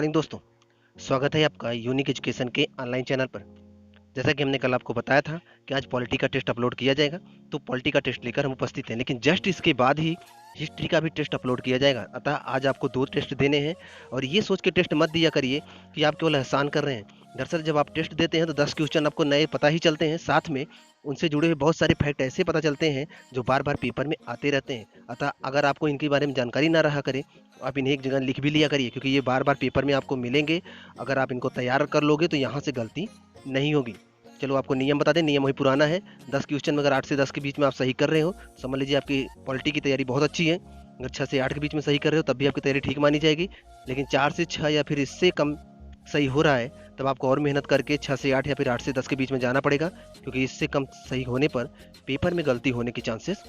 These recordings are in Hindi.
मॉर्निंग दोस्तों, स्वागत है आपका यूनिक एजुकेशन के ऑनलाइन चैनल पर। जैसा कि हमने कल आपको बताया था कि आज पॉलिटी का टेस्ट अपलोड किया जाएगा, तो पॉलिटी का टेस्ट लेकर हम उपस्थित हैं, लेकिन जस्ट इसके बाद ही हिस्ट्री का भी टेस्ट अपलोड किया जाएगा। अतः आज आपको 2 टेस्ट देने हैं और ये सोच के टेस्ट मत दिया करिए कि आप केवल एहसान कर रहे हैं। दरअसल जब आप टेस्ट देते हैं तो 10 क्वेश्चन आपको नए पता ही चलते हैं, साथ में उनसे जुड़े हुए बहुत सारे फैक्ट ऐसे पता चलते हैं जो बार-बार पेपर में आते रहते हैं। अतः अगर आपको इनके बारे में जानकारी ना रहा करे, तो आप इन्हें एक जगह लिख भी लिया करिए, क्योंकि ये बार-बार पेपर में आपको मिलेंगे। अगर आप इनको तैयार कर लोगे तो यहाँ से गलती नहीं होगी। चलो आपको नियम बता दें, नियम वही पुराना है। 10 क्वेश्चन में अगर 8 से 10 के बीच में आप सही कर रहे हो, समझ लीजिए आपकी पॉलिटी की तैयारी बहुत अच्छी है। अगर 6 से 8 के बीच में सही कर रहे हो तब भी आपकी तैयारी ठीक मानी जाएगी, लेकिन 4 से 6 या फिर इससे कम सही हो रहा है तब आपको और मेहनत करके 6 से 8 या फिर 8 से 10 के बीच में जाना पड़ेगा, क्योंकि इससे कम सही होने पर पेपर में गलती होने के चांसेस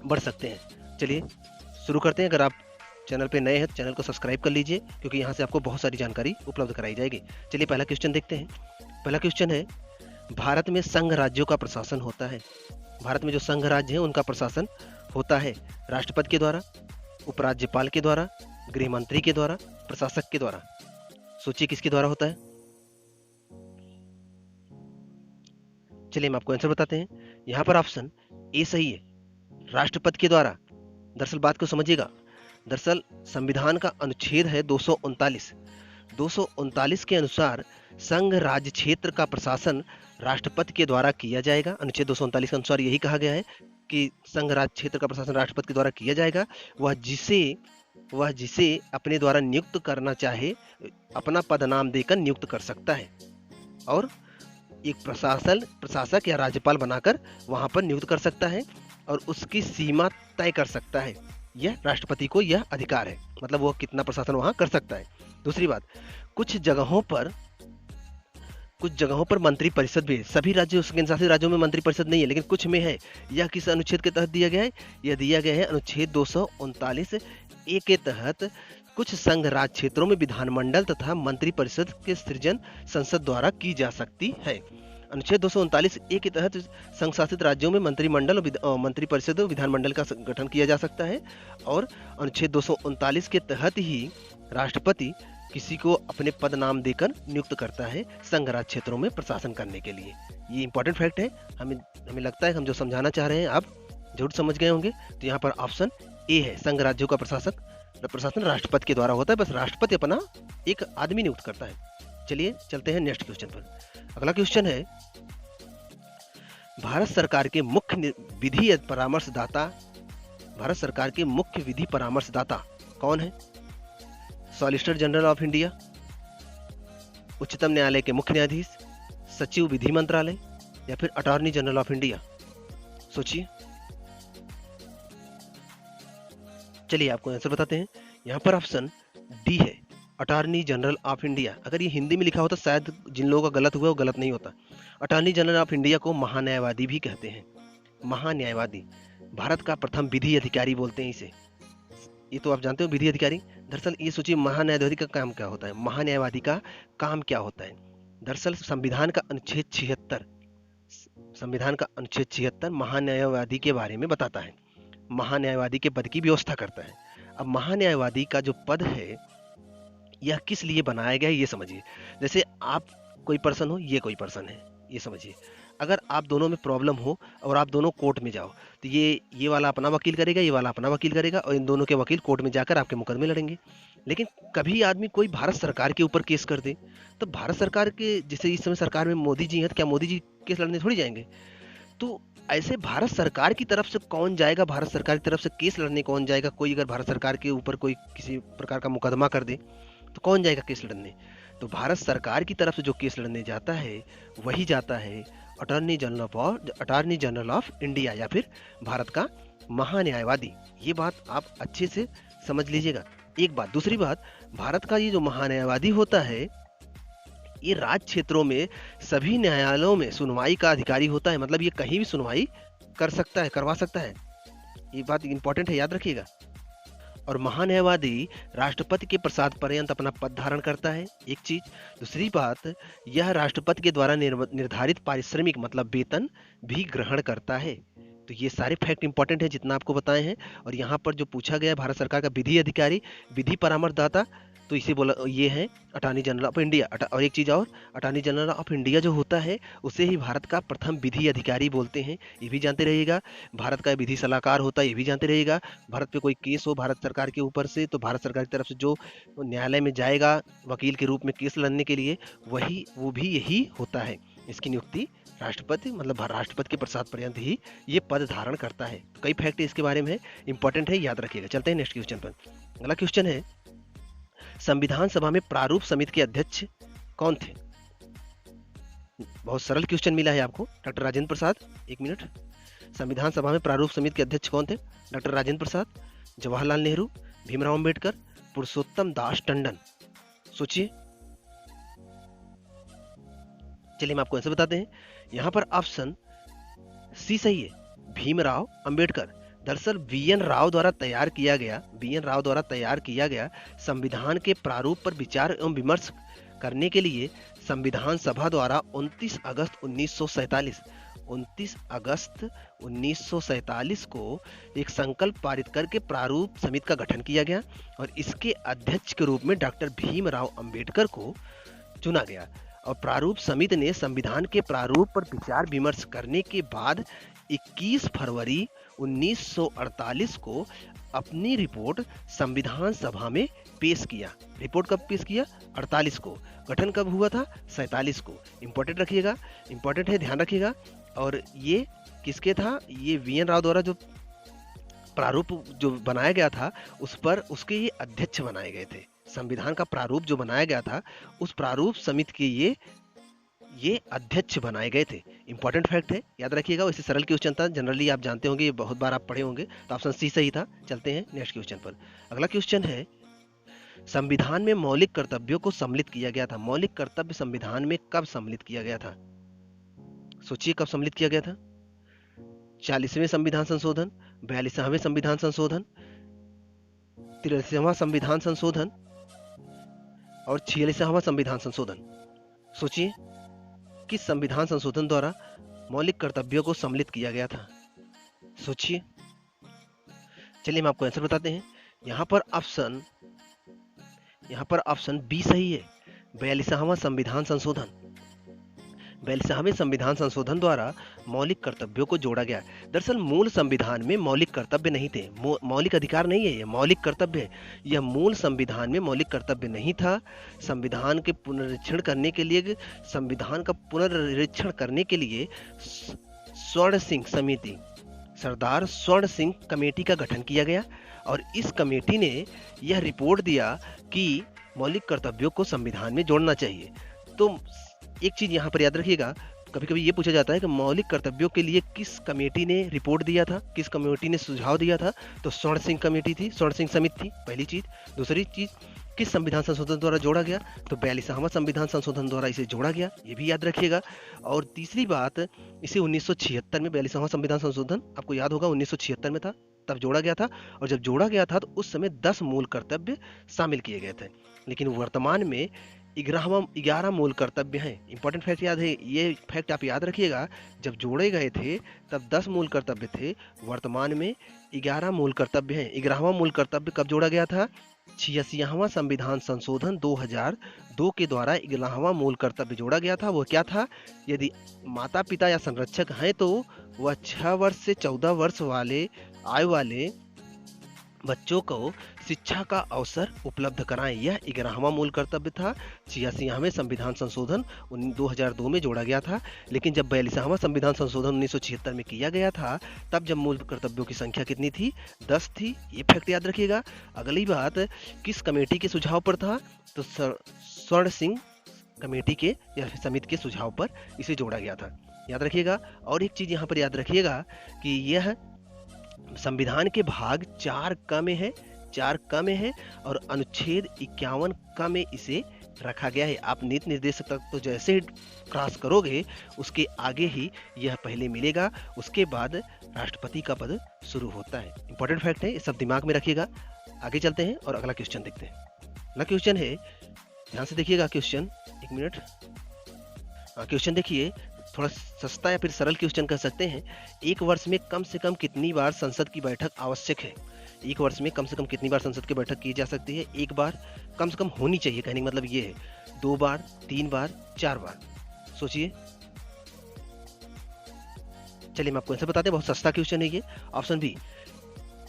बढ़ सकते हैं। चलिए शुरू करते हैं। अगर आप चैनल पे नए हैं तो चैनल को सब्सक्राइब कर लीजिए, क्योंकि यहाँ से आपको बहुत सारी जानकारी उपलब्ध कराई जाएगी। चलिए पहला क्वेश्चन देखते हैं। पहला क्वेश्चन है, भारत में संघ राज्यों का प्रशासन होता है। भारत में जो संघ राज्य हैं उनका प्रशासन होता है राष्ट्रपति के द्वारा, उपराज्यपाल के द्वारा, गृह मंत्री के द्वारा, प्रशासक के द्वारा। सोचिए किसके द्वारा होता है। चलिए हम आपको आंसर बताते हैं। यहाँ पर ऑप्शन ए सही है, राष्ट्रपति के द्वारा। दरअसल बात को समझिएगा, दरअसल संविधान का अनुच्छेद है 239। 239 के अनुसार संघ राज्य क्षेत्र का प्रशासन राष्ट्रपति के द्वारा किया जाएगा। अनुच्छेद 239 के अनुसार यही कहा गया है कि संघ राज्य क्षेत्र का प्रशासन राष्ट्रपति के द्वारा किया जाएगा। वह जिसे अपने द्वारा नियुक्त करना चाहे अपना पद नाम देकर नियुक्त कर सकता है, और एक प्रशासक या राज्यपाल बनाकर वहां पर नियुक्त कर सकता है और उसकी सीमा तय कर सकता है। यह राष्ट्रपति को यह अधिकार है, मतलब वो कितना प्रशासन वहां कर सकता है। दूसरी बात, कुछ जगहों पर मंत्री परिषद भी है। सभी राज्यों केंद्रशासित राज्यों में मंत्री परिषद नहीं है, लेकिन कुछ में है। यह किस अनुच्छेद के तहत दिया गया है? यह दिया गया है अनुच्छेद 239 ए के तहत। कुछ संघ राज्य क्षेत्रों में विधानमंडल तथा मंत्री परिषद के सृजन संसद द्वारा की जा सकती है। अनुच्छेद 239 ए के तहत संघ शासित राज्यों में मंत्रिमंडल और मंत्री परिषद और विधानमंडल का गठन किया जा सकता है, और अनुच्छेद 239 के तहत ही राष्ट्रपति किसी को अपने पद नाम देकर नियुक्त करता है संघ राज्य क्षेत्रों में प्रशासन करने के लिए। ये इंपॉर्टेंट फैक्ट है। हमें लगता है हम जो समझाना चाह रहे हैं आप जरूर समझ गए होंगे। तो यहाँ पर ऑप्शन ए है, संघ राज्यों का प्रशासन राष्ट्रपति के द्वारा होता है। बस राष्ट्रपति अपना एक आदमी नियुक्त करता है। चलिए चलते हैं नेक्स्ट क्वेश्चन पर। अगला क्वेश्चन है, भारत सरकार के मुख्य विधि परामर्शदाता कौन है? सॉलिसिटर जनरल ऑफ इंडिया, उच्चतम न्यायालय के मुख्य न्यायाधीश, सचिव विधि मंत्रालय, या फिर अटॉर्नी जनरल ऑफ इंडिया। सोचिए। चलिए आपको आंसर बताते हैं। यहाँ पर ऑप्शन डी है, अटॉर्नी जनरल ऑफ इंडिया। अगर ये हिंदी में लिखा होता शायद जिन लोगों का गलत हुआ वो गलत नहीं होता। अटॉर्नी जनरल ऑफ इंडिया को महान्यायवादी भी कहते हैं। महान्यायवादी, भारत का प्रथम विधि अधिकारी बोलते हैं इसे। ये तो आप जानते हो विधि अधिकारी। दरअसल ये सोचिए, महान्यायवादी का काम क्या होता है? महान्यायवादी का काम क्या होता है? दरअसल संविधान का अनुच्छेद 76 महान्यायवादी के बारे में बताता है। महान्यायवादी के पद की व्यवस्था करता है। अब महान्यायवादी का जो पद है यह किस लिए बनाया गया है ये समझिए। जैसे आप कोई पर्सन हो, ये कोई पर्सन है, ये समझिए। अगर आप दोनों में प्रॉब्लम हो और आप दोनों कोर्ट में जाओ, तो ये वाला अपना वकील करेगा, ये वाला अपना वकील करेगा, और इन दोनों के वकील कोर्ट में जाकर आपके मुकदमे लड़ेंगे। लेकिन कभी आदमी कोई भारत सरकार के ऊपर केस कर दे, तो भारत सरकार के, जैसे इस समय सरकार में मोदी जी हैं, तो क्या मोदी जी केस लड़ने थोड़ी जाएंगे? तो ऐसे भारत सरकार की तरफ से कौन जाएगा? भारत सरकार की तरफ से केस लड़ने कौन जाएगा? कोई अगर भारत सरकार के ऊपर कोई किसी प्रकार का मुकदमा कर दे तो कौन जाएगा केस लड़ने? तो भारत सरकार की तरफ से जो केस लड़ने जाता है वही जाता है अटॉर्नी जनरल ऑफ इंडिया, या फिर भारत का महान्यायवादी। ये बात आप अच्छे से समझ लीजिएगा। एक बात। दूसरी बात, भारत का ये जो महान्यायवादी होता है ये राज्य क्षेत्रों में सभी न्यायालयों में सुनवाई का अधिकारी होता है। मतलब ये कहीं भी सुनवाई कर सकता है, करवा सकता है। ये बात इंपॉर्टेंट है, याद रखिएगा। और महान्यायवादी राष्ट्रपति के प्रसाद पर्यंत अपना पद धारण करता है, एक चीज। दूसरी बात, यह राष्ट्रपति के द्वारा निर्धारित पारिश्रमिक मतलब वेतन भी ग्रहण करता है। तो ये सारे फैक्ट इंपॉर्टेंट है जितना आपको बताए हैं। और यहाँ पर जो पूछा गया है, भारत सरकार का विधि अधिकारी, विधि परामर्शदाता, तो इसे बोला, ये है अटॉर्नी जनरल ऑफ इंडिया। और एक चीज़ और, अटॉर्नी जनरल ऑफ इंडिया जो होता है उसे ही भारत का प्रथम विधि अधिकारी बोलते हैं, ये भी जानते रहिएगा। भारत का विधि सलाहकार होता है, ये भी जानते रहिएगा। भारत पे कोई केस हो भारत सरकार के ऊपर से, तो भारत सरकार की तरफ से जो न्यायालय में जाएगा वकील के रूप में केस लड़ने के लिए, वो भी यही होता है। इसकी नियुक्ति राष्ट्रपति, मतलब राष्ट्रपति के प्रसाद पर्यंत ही ये पद धारण करता है। कई फैक्ट इसके बारे में इंपॉर्टेंट है, याद रखिएगा। चलते हैं नेक्स्ट क्वेश्चन पर। अगला क्वेश्चन है, संविधान सभा में प्रारूप समिति के अध्यक्ष कौन थे? बहुत सरल क्वेश्चन मिला है आपको। डॉक्टर राजेंद्र प्रसाद, एक मिनट। संविधान सभा में प्रारूप समिति के अध्यक्ष कौन थे? डॉक्टर राजेंद्र प्रसाद, जवाहरलाल नेहरू, भीमराव अंबेडकर, पुरुषोत्तम दास टंडन। सोचिए। चलिए हम आपको आंसर बताते हैं। यहाँ पर ऑप्शन सी सही है, भीमराव अंबेडकर। दरअसल वीएन राव द्वारा तैयार किया गया संविधान के प्रारूप पर विचार एवं विमर्श करने के लिए संविधान सभा द्वारा 29 अगस्त 1947 को एक संकल्प पारित करके प्रारूप समिति का गठन किया गया और इसके अध्यक्ष के रूप में डॉक्टर भीमराव अंबेडकर को चुना गया। और प्रारूप समिति ने संविधान के प्रारूप पर विचार विमर्श करने के बाद 21 फरवरी 1948 को अपनी रिपोर्ट संविधान सभा में पेश किया। रिपोर्ट कब पेश किया? 48 को। गठन कब हुआ था? 47 को। इंपॉर्टेंट रखिएगा, इंपॉर्टेंट है, ध्यान रखिएगा। और ये किसके था? ये वीएन राव द्वारा जो प्रारूप जो बनाया गया था उस पर उसके ये अध्यक्ष बनाए गए थे। संविधान का प्रारूप जो बनाया गया था उस प्रारूप समिति के ये अध्यक्ष बनाए गए थे। इंपॉर्टेंट फैक्ट है, याद रखिएगा। वैसे सरल क्वेश्चन था, जनरली आप जानते होंगे, बहुत बार आप पढ़े होंगे, तो ऑप्शन सी सही था। चलते हैं नेक्स्ट क्वेश्चन पर। अगला क्वेश्चन है, संविधान में मौलिक कर्तव्यों को सम्मिलित किया गया था। मौलिक कर्तव्य संविधान में कब सम्मिलित किया गया था? सोचिए, कब सम्मिलित किया गया था? 40वें संविधान संशोधन, 42वें संविधान संशोधन, 83वां संविधान संशोधन और 46वां संविधान संशोधन। सोचिए, किस संविधान संशोधन द्वारा मौलिक कर्तव्यों को सम्मिलित किया गया था? सोचिए। चलिए हम आपको आंसर बताते हैं। यहाँ पर ऑप्शन बी सही है, 42वां संविधान संशोधन। 42वें संविधान संशोधन द्वारा मौलिक कर्तव्यों को जोड़ा गया। दरअसल मूल संविधान में मौलिक कर्तव्य नहीं थे, मौलिक अधिकार नहीं है, यह मौलिक कर्तव्य है। यह मूल संविधान में मौलिक कर्तव्य नहीं था। संविधान का पुनरीक्षण करने के लिए स्वर्ण सिंह समिति, सरदार स्वर्ण सिंह कमेटी का गठन किया गया और इस कमेटी ने यह रिपोर्ट दिया कि मौलिक कर्तव्यों को संविधान में जोड़ना चाहिए। तो एक चीज यहाँ पर याद रखिएगा, कभी कभी ये पूछा जाता है कि मौलिक कर्तव्यों के लिए किस कमेटी ने रिपोर्ट दिया था, किस कमेटी ने सुझाव दिया था? तो स्वर्ण सिंह कमेटी थी, स्वर्ण सिंह समिति थी, पहली चीज। दूसरी चीज, किस संविधान संशोधन द्वारा जोड़ा गया? तो 42वां संविधान संशोधन द्वारा इसे जोड़ा गया, ये भी याद रखिएगा। और तीसरी बात, इसे 1976 में 42वां संविधान संशोधन आपको याद होगा 1976 में था, तब जोड़ा गया था। और जब जोड़ा गया था तो उस समय 10 मूल कर्तव्य शामिल किए गए थे, लेकिन वर्तमान में 11 मूल कर्तव्य हैं। इंपॉर्टेंट फैक्ट याद है, ये फैक्ट आप याद रखिएगा। जब जोड़े गए थे तब 10 मूल कर्तव्य थे, वर्तमान में 11 मूल कर्तव्य हैं। 11वां मूल कर्तव्य कब जोड़ा गया था? 86वां संविधान संशोधन 2002 के द्वारा 11वां मूल कर्तव्य जोड़ा गया था। वो क्या था? यदि माता पिता या संरक्षक हैं तो वह 6 वर्ष से 14 वर्ष आयु वाले बच्चों को शिक्षा का अवसर उपलब्ध कराएं। यह 11वां मूल कर्तव्य था। 86वें संविधान संशोधन 2002 में जोड़ा गया था, लेकिन जब 42वां संविधान संशोधन 1976 में किया गया था तब जब मूल कर्तव्यों की संख्या कितनी थी? 10 थी। ये फैक्ट याद रखिएगा। अगली बात, किस कमेटी के सुझाव पर था? तो स्वर्ण सिंह कमेटी के या समिति के सुझाव पर इसे जोड़ा गया था, याद रखिएगा। और एक चीज यहाँ पर याद रखिएगा कि यह संविधान के भाग 4 में है और अनुच्छेद 51 में इसे रखा गया है। आप नीति निर्देशक तक तो जैसे ही क्रॉस करोगे उसके आगे ही यह पहले मिलेगा, उसके बाद राष्ट्रपति का पद शुरू होता है। इंपॉर्टेंट फैक्ट है, ये सब दिमाग में रखिएगा। आगे चलते हैं और अगला क्वेश्चन देखते हैं। अगला क्वेश्चन है, ध्यान से देखिएगा क्वेश्चन, एक मिनट। क्वेश्चन देखिए, थोड़ा सस्ता या फिर सरल क्वेश्चन कह सकते हैं। एक वर्ष में कम से कम कितनी बार संसद की बैठक आवश्यक है? एक वर्ष में कम से कम कितनी बार संसद की बैठक की जा सकती है? एक बार कम से कम होनी चाहिए, कहने का मतलब ये है। 2 बार, 3 बार, 4 बार, सोचिए। चलिए मैं आपको आंसर बताते हैं, बहुत सस्ता क्वेश्चन है ये। ऑप्शन बी,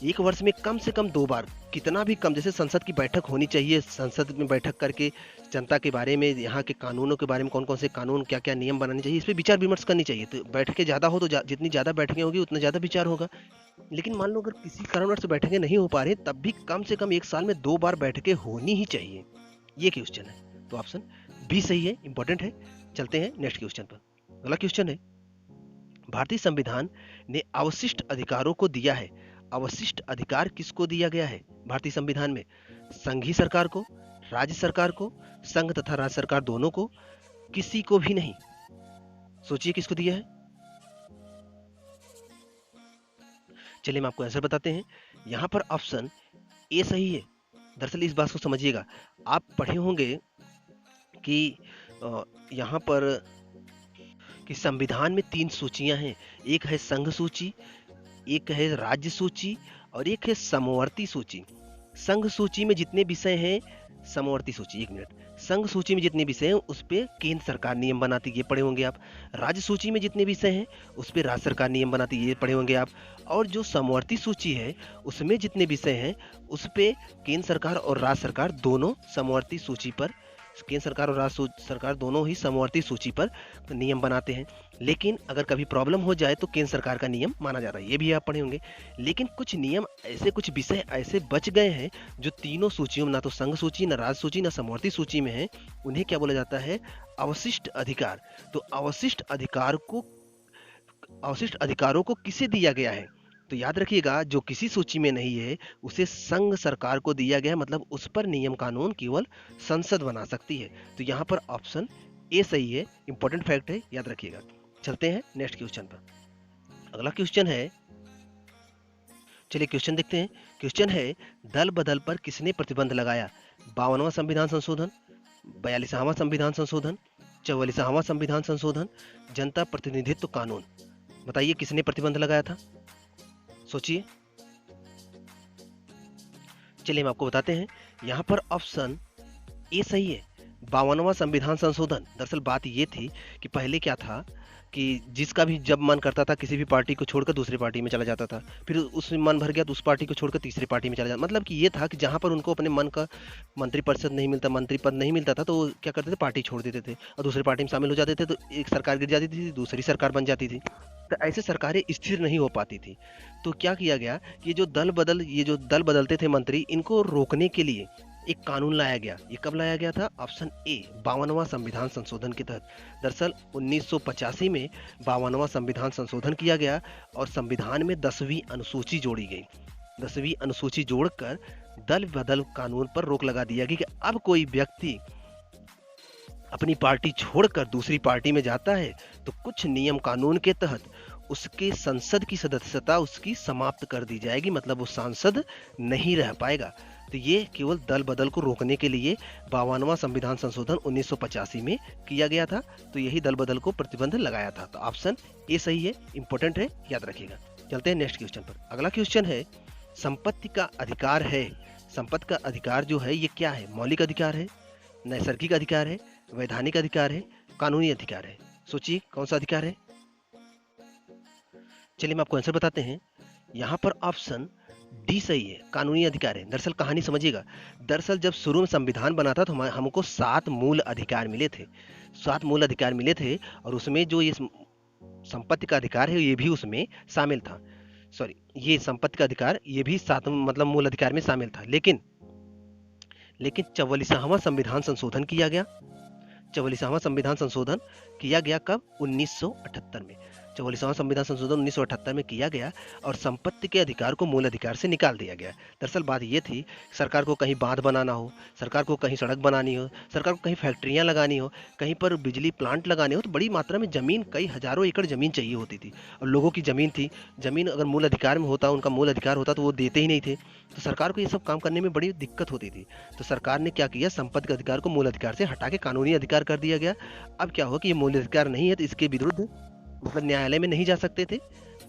एक वर्ष में कम से कम 2 बार, कितना भी कम, जैसे संसद की बैठक होनी चाहिए, संसद में बैठक करके जनता के बारे में, यहाँ के कानूनों के बारे में, कौन कौन से कानून, क्या क्या नियम बनाने चाहिए, इस पर विचार विमर्श करनी चाहिए। तो बैठकें ज़्यादा हो तो जितनी ज़्यादा बैठकें होगी उतना ज़्यादा विचार होगा। लेकिन मान लो अगर किसी कारणवश से बैठकें नहीं हो पा रही, तब भी कम से कम एक साल में 2 बार बैठकें होनी ही चाहिए, ये क्वेश्चन है। तो ऑप्शन बी सही है, इंपॉर्टेंट है। चलते हैं नेक्स्ट क्वेश्चन पर। अगला क्वेश्चन है, भारतीय संविधान ने अवशिष्ट अधिकारों को दिया है। अवशिष्ट अधिकार किसको दिया गया है भारतीय संविधान में? संघीय सरकार को, राज्य सरकार को, संघ तथा राज्य सरकार दोनों को, किसी को भी नहीं। सोचिए किसको दिया है। चलिए हम आपको आंसर बताते हैं। यहां पर ऑप्शन ए सही है। दरअसल इस बात को समझिएगा, आप पढ़े होंगे कि यहां पर कि संविधान में 3 सूचियां हैं। एक है संघ सूची, एक है राज्य सूची और एक है समवर्ती सूची। संघ सूची में जितने विषय हैं, समवर्ती सूची, एक मिनट, संघ सूची में जितने विषय हैं उस पे केंद्र सरकार नियम बनाती है, ये पढ़े होंगे आप। राज्य सूची में जितने विषय हैं उस पे राज्य सरकार नियम बनाती है, ये पढ़े होंगे आप। और जो समवर्ती सूची है उसमें जितने विषय हैं उस पे केंद्र सरकार और राज्य सरकार दोनों समवर्ती सूची पर, केंद्र सरकार और राज्य सरकार दोनों ही समवर्ती सूची पर नियम बनाते हैं। लेकिन अगर कभी प्रॉब्लम हो जाए तो केंद्र सरकार का नियम माना जाता है, ये भी आप पढ़े होंगे। लेकिन कुछ नियम ऐसे, कुछ विषय ऐसे बच गए हैं जो तीनों सूचियों में, ना तो संघ सूची, ना राज्य सूची, ना समवर्ती सूची में है, उन्हें क्या बोला जाता है? अवशिष्ट अधिकार। तो अवशिष्ट अधिकारों को किसे दिया गया है? तो याद रखिएगा, जो किसी सूची में नहीं है उसे संघ सरकार को दिया गया है, मतलब उस पर नियम कानून केवल संसद बना सकती है। तो यहाँ पर ऑप्शन ए सही है, इंपॉर्टेंट फैक्ट है, याद रखिएगा। चलते हैं नेक्स्ट क्वेश्चन पर। अगला क्वेश्चन है, चलिए क्वेश्चन देखते हैं। क्वेश्चन है, दल बदल पर किसने प्रतिबंध लगाया? 52वां संविधान संशोधन, 42वां संविधान संशोधन, 44वां संविधान संशोधन, जनता प्रतिनिधित्व कानून। बताइए किसने प्रतिबंध लगाया था? सोचिए। चलिए हम आपको बताते हैं, यहां पर ऑप्शन ए सही है, 52वां संविधान संशोधन। दरअसल बात ये थी कि पहले क्या था कि जिसका भी जब मन करता था किसी भी पार्टी को छोड़कर दूसरी पार्टी में चला जाता था, फिर उसमें मन भर गया तो उस पार्टी को छोड़कर तीसरी पार्टी में चला जाता। मतलब कि ये था कि जहां पर उनको अपने मन का मंत्री परिषद नहीं मिलता, मंत्री पद नहीं मिलता था, तो वो क्या करते थे, पार्टी छोड़ देते थे और दूसरी पार्टी में शामिल हो जाते थे। तो एक सरकार गिर जाती थी, दूसरी सरकार बन जाती थी। तो ऐसे सरकारें स्थिर नहीं हो पाती थी। तो क्या किया गया कि ये जो दल बदलते थे मंत्री, इनको रोकने के लिए एक कानून लाया गया। ये कब लाया गया था? ऑप्शन ए, 52वां संविधान संशोधन के तहत। दरअसल 1985 में 52वां संविधान संशोधन किया गया और संविधान में 10वीं अनुसूची जोड़ी गई। 10वीं अनुसूची जोड़कर दल बदल कानून पर रोक लगा दिया गया कि अब कोई व्यक्ति अपनी पार्टी छोड़कर दूसरी पार्टी में जाता है तो कुछ नियम कानून के तहत उसके संसद की सदस्यता उसकी समाप्त कर दी जाएगी, मतलब वो सांसद नहीं रह पाएगा। तो ये केवल दल बदल को रोकने के लिए 52वां संविधान संशोधन 1985 में किया गया था। तो यही दल बदल को प्रतिबंध लगाया था। तो ऑप्शन ए सही है, इंपॉर्टेंट है, याद रखिएगा। चलते हैं नेक्स्ट क्वेश्चन पर। अगला क्वेश्चन है, संपत्ति का अधिकार है। संपत्ति का अधिकार जो है ये क्या है? मौलिक अधिकार है, नैसर्गिक अधिकार है, वैधानिक अधिकार है, कानूनी अधिकार है। सोचिए कौन सा अधिकार है। चलिए हम आपको आंसर बताते हैं। यहाँ पर ऑप्शन डी सही है, कानूनी अधिकार है। दरअसल कहानी समझिएगा, दरअसल जब शुरू में संविधान बना था तो हमको 7 मूल अधिकार मिले थे। 7 मूल अधिकार मिले थे और उसमें जो ये संपत्ति का अधिकार है ये भी उसमें शामिल था। सॉरी, ये संपत्ति का अधिकार ये भी 7 मतलब मूल अधिकार में शामिल था। लेकिन 44वां संविधान संशोधन किया गया। 44वां संविधान संशोधन किया गया कब? 1978 में। 44वां संविधान संशोधन 1978 में किया गया और संपत्ति के अधिकार को मूल अधिकार से निकाल दिया गया। दरअसल बात ये थी, सरकार को कहीं बांध बनाना हो, सरकार को कहीं सड़क बनानी हो, सरकार को कहीं फैक्ट्रियां लगानी हो, कहीं पर बिजली प्लांट लगाने हो, तो बड़ी मात्रा में जमीन, कई हजारों एकड़ जमीन चाहिए होती थी और लोगों की जमीन थी। जमीन अगर मूल अधिकार में होता, उनका मूल अधिकार होता, तो वो देते ही नहीं थे। तो सरकार को ये सब काम करने में बड़ी दिक्कत होती थी। तो सरकार ने क्या किया, संपत्ति के अधिकार को मूल अधिकार से हटा के कानूनी अधिकार कर दिया गया। अब क्या हो कि ये मूल अधिकार नहीं है तो इसके विरुद्ध मतलब न्यायालय में नहीं जा सकते थे।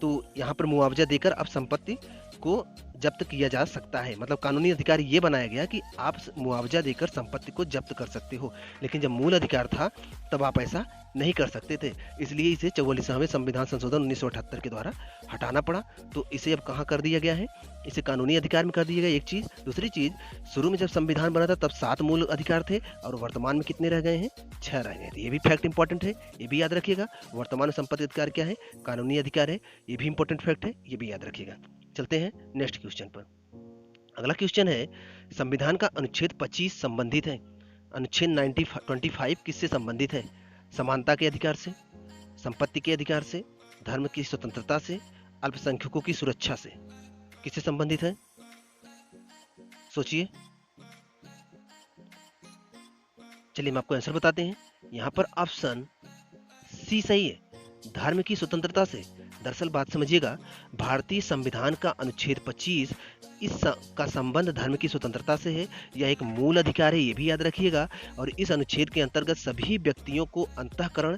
तो यहाँ पर मुआवजा देकर अब संपत्ति को जब्त किया जा सकता है। मतलब कानूनी अधिकार ये बनाया गया कि आप मुआवजा देकर संपत्ति को जब्त कर सकते हो, लेकिन जब मूल अधिकार था तब आप ऐसा नहीं कर सकते थे। इसलिए इसे 44वें संविधान संशोधन 1978 के द्वारा हटाना पड़ा। तो इसे अब कहाँ कर दिया गया है, इसे कानूनी अधिकार में कर दिया गया। एक चीज। दूसरी चीज, शुरू में जब संविधान बना था तब 7 मूल अधिकार थे और वर्तमान में कितने रह गए हैं, 6 रह गए थे। ये भी फैक्ट इंपॉर्टेंट है, ये भी याद रखिएगा। वर्तमान में संपत्ति अधिकार क्या है, कानूनी अधिकार है, ये भी इंपॉर्टेंट फैक्ट है, ये भी याद रखिएगा। चलते हैं नेक्स्ट क्वेश्चन पर। अगला क्वेश्चन है, संविधान का अनुच्छेद 25 संबंधित है। अनुच्छेद 25 किससे संबंधित है? समानता के अधिकार से, संपत्ति के अधिकार से, धर्म की स्वतंत्रता से, अल्पसंख्यकों की सुरक्षा से। किससे संबंधित है? सोचिए। चलिए हम आपको आंसर बताते हैं। यहाँ पर ऑप्शन सी सही है, धर्म की स्वतंत्रता से। दरअसल बात समझिएगा, भारतीय संविधान का अनुच्छेद 25 का संबंध धर्म की स्वतंत्रता से है। यह एक मूल अधिकार है, ये भी याद रखिएगा। और इस अनुच्छेद के अंतर्गत सभी व्यक्तियों को अंतःकरण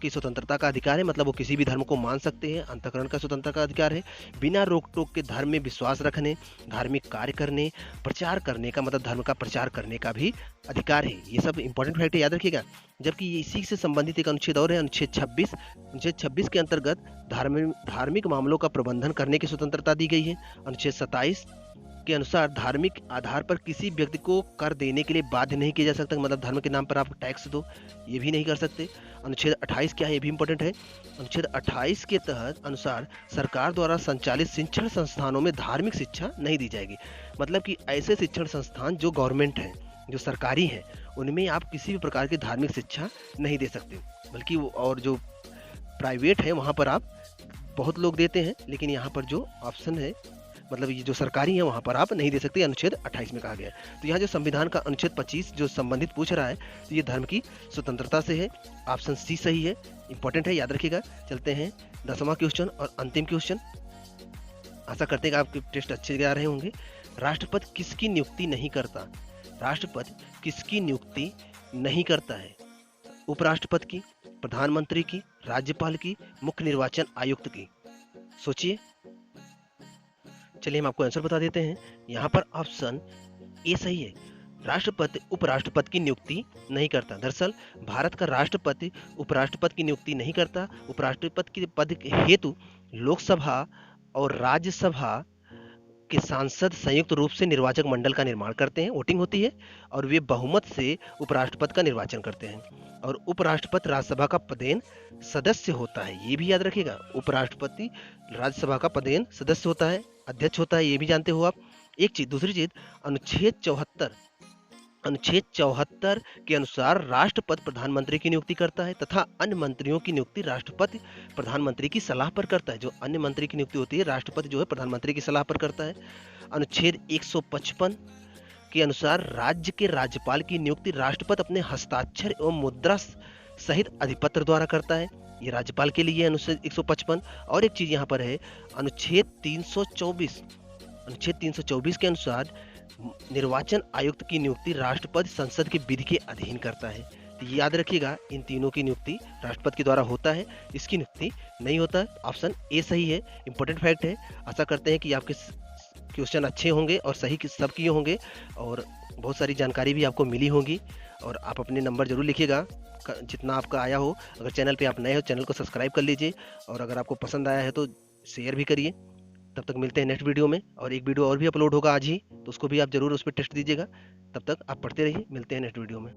की स्वतंत्रता का अधिकार है। मतलब वो किसी भी धर्म को मान सकते हैं, अंतःकरण का स्वतंत्रता का अधिकार है। बिना रोक टोक के धर्म में विश्वास रखने, धार्मिक कार्य करने, प्रचार करने का, मतलब धर्म का प्रचार करने का भी अधिकार है। ये सब इंपॉर्टेंट फैक्ट है, याद रखिएगा। जबकि इसी से संबंधित एक अनुच्छेद और है, अनुच्छेद 26। अनुच्छेद 26 के अंतर्गत धार्मिक मामलों का प्रबंधन करने की स्वतंत्रता दी गई है। अनुच्छेद 27 के अनुसार धार्मिक आधार पर किसी व्यक्ति को कर देने के लिए बाध्य नहीं किया जा सकता। मतलब धर्म के नाम पर आप टैक्स दो, ये भी नहीं कर सकते। अनुच्छेद 28 क्या है, ये भी इंपॉर्टेंट है। अनुच्छेद 28 के तहत अनुसार सरकार द्वारा संचालित शिक्षण संस्थानों में धार्मिक शिक्षा नहीं दी जाएगी। मतलब कि ऐसे शिक्षण संस्थान जो गवर्नमेंट है, जो सरकारी है, उनमें आप किसी भी प्रकार की धार्मिक शिक्षा नहीं दे सकते। बल्कि और जो प्राइवेट है वहाँ पर आप बहुत लोग देते हैं, लेकिन यहाँ पर जो ऑप्शन है, मतलब ये जो सरकारी है, वहाँ पर आप नहीं दे सकते। अनुच्छेद 28 में कहा गया है। तो यहाँ जो संविधान का अनुच्छेद 25 जो संबंधित पूछ रहा है, तो ये धर्म की स्वतंत्रता से है। ऑप्शन सी सही है, इंपॉर्टेंट है, याद रखिएगा। चलते हैं 10वां क्वेश्चन और अंतिम क्वेश्चन। आशा करते हैं कि आपके टेस्ट अच्छे जा रहे होंगे। राष्ट्रपति किसकी नियुक्ति नहीं करता? राष्ट्रपति किसकी नियुक्ति नहीं करता है? उपराष्ट्रपति की, प्रधानमंत्री की, राज्यपाल की, मुख्य निर्वाचन आयुक्त की। सोचिए। चलिए हम आपको आंसर बता देते हैं। यहाँ पर ऑप्शन ए सही है, राष्ट्रपति उपराष्ट्रपति की नियुक्ति नहीं करता। दरअसल भारत का राष्ट्रपति उपराष्ट्रपति की नियुक्ति नहीं करता। उपराष्ट्रपति के पद हेतु लोकसभा और राज्यसभा के सांसद संयुक्त रूप से निर्वाचक मंडल का निर्माण करते हैं, वोटिंग होती है, और वे बहुमत से उपराष्ट्रपति का निर्वाचन करते हैं। और उपराष्ट्रपति राज्यसभा का पदेन सदस्य होता है, ये भी याद रखिएगा। उपराष्ट्रपति राज्यसभा का पदेन सदस्य होता है, अध्यक्ष होता है, ये भी जानते हो आप। एक चीज। दूसरी चीज, अनुच्छेद 74 के अनुसार राष्ट्रपति प्रधानमंत्री की नियुक्ति करता है तथा अन्य मंत्रियों की नियुक्ति राष्ट्रपति प्रधानमंत्री की सलाह पर करता है। जो अन्य मंत्री की नियुक्ति होती है, राष्ट्रपति जो है प्रधानमंत्री की सलाह पर करता है। अनुच्छेद 155 के अनुसार राज्य के राज्यपाल की नियुक्ति राष्ट्रपति अपने हस्ताक्षर एवं मुद्रा सहित अधिपत्र द्वारा करता है। ये राज्यपाल के लिए अनुच्छेद 155। और एक चीज यहाँ पर है, अनुच्छेद 324 के अनुसार निर्वाचन आयुक्त की नियुक्ति राष्ट्रपति संसद की विधि के अधीन करता है। तो याद रखिएगा, इन तीनों की नियुक्ति राष्ट्रपति के द्वारा होता है, इसकी नियुक्ति नहीं होता। ऑप्शन ए सही है, इंपॉर्टेंट फैक्ट है। आशा करते हैं कि आपके क्वेश्चन अच्छे होंगे और सही सब किए होंगे, और बहुत सारी जानकारी भी आपको मिली होगी। और आप अपने नंबर जरूर लिखिएगा जितना आपका आया हो। अगर चैनल पे आप नए हो, चैनल को सब्सक्राइब कर लीजिए, और अगर आपको पसंद आया है तो शेयर भी करिए। तब तक मिलते हैं नेक्स्ट वीडियो में, और एक वीडियो और भी अपलोड होगा आज ही, तो उसको भी आप जरूर उस पर टेस्ट दीजिएगा। तब तक आप पढ़ते रहिए, मिलते हैं नेक्स्ट वीडियो में।